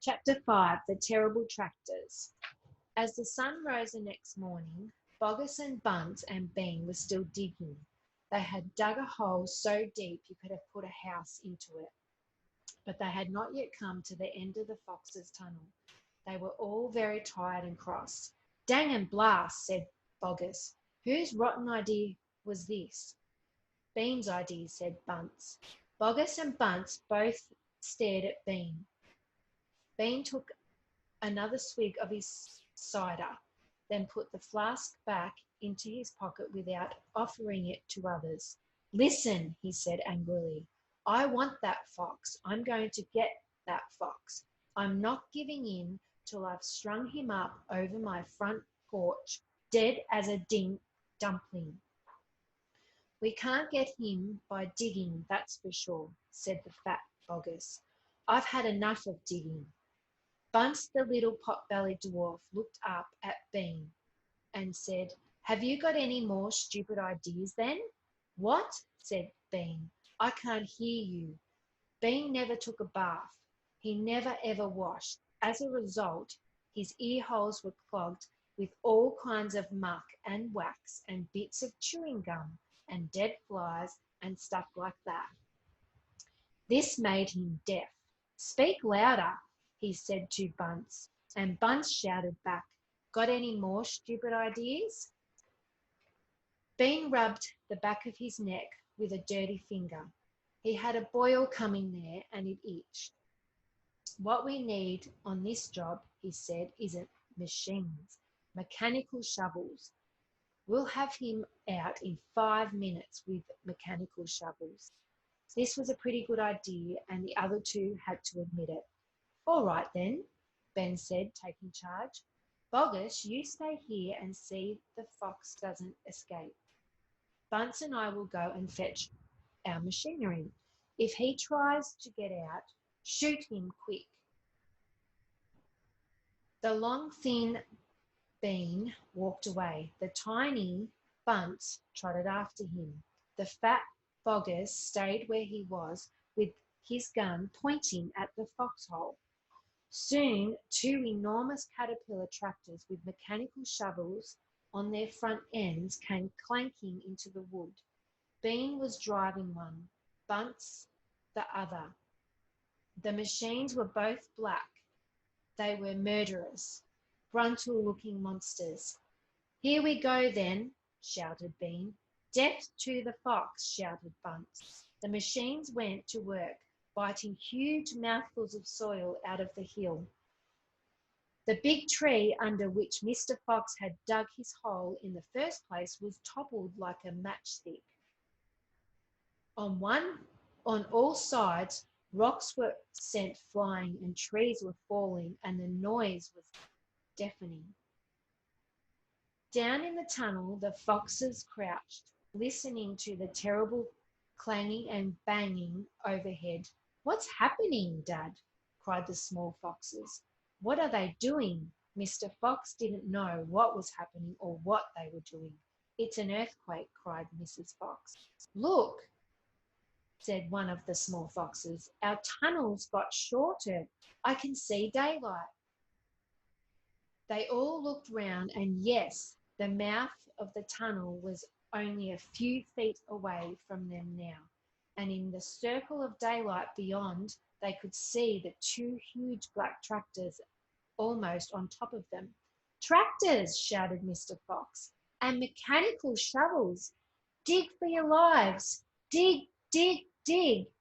Chapter 5 The Terrible Tractors. As the sun rose the next morning, Boggis and Bunce and Bean were still digging. They had dug a hole so deep you could have put a house into it. But they had not yet come to the end of the fox's tunnel. They were all very tired and cross. "Dang and blast," said Boggis. "Whose rotten idea was this?" "Bean's idea," said Bunce. Boggis and Bunce both stared at Bean. Bean took another swig of his cider, then put the flask back into his pocket without offering it to others. "Listen," he said angrily. "I want that fox. I'm going to get that fox. I'm not giving in till I've strung him up over my front porch, dead as a dumpling." "We can't get him by digging, that's for sure," said the fat Boggis. "I've had enough of digging." Bunce, the little pot-bellied dwarf, looked up at Bean and said, "Have you got any more stupid ideas then?" "What?" said Bean. "I can't hear you." Bean never took a bath. He never ever washed. As a result, his ear holes were clogged with all kinds of muck and wax and bits of chewing gum and dead flies and stuff like that. This made him deaf. "Speak louder," he said to Bunce, and Bunce shouted back, "Got any more stupid ideas?" Bean rubbed the back of his neck with a dirty finger. He had a boil coming there and it itched. "What we need on this job," he said, "isn't machines, mechanical shovels. We'll have him out in 5 minutes with mechanical shovels." This was a pretty good idea, and the other two had to admit it. "All right then," Ben said, taking charge. "Boggis, you stay here and see the fox doesn't escape. Bunce and I will go and fetch our machinery. If he tries to get out, shoot him quick." The long, thin Bean walked away. The tiny Bunce trotted after him. The fat Boggis stayed where he was with his gun pointing at the foxhole. Soon 2 enormous caterpillar tractors with mechanical shovels on their front ends came clanking into the wood. Bean was driving one, Bunce the other. The machines were both black. They were murderous, gruntle-looking monsters. "Here we go then," shouted Bean. "Death to the fox," shouted Bunce. The machines went to work, biting huge mouthfuls of soil out of the hill. The big tree under which Mr. Fox had dug his hole in the first place was toppled like a matchstick. On all sides, rocks were sent flying and trees were falling, and the noise was deafening. Down in the tunnel, the foxes crouched, listening to the terrible clanging and banging overhead. "What's happening, Dad?" cried the small foxes. "What are they doing?" Mr. Fox didn't know what was happening or what they were doing. "It's an earthquake," cried Mrs. Fox. "Look," said one of the small foxes. "Our tunnel's got shorter. I can see daylight." They all looked round, and yes, the mouth of the tunnel was only a few feet away from them now, and in the circle of daylight beyond, they could see the 2 huge black tractors almost on top of them. "Tractors!" shouted Mr. Fox, "and mechanical shovels. Dig for your lives. Dig, dig, dig."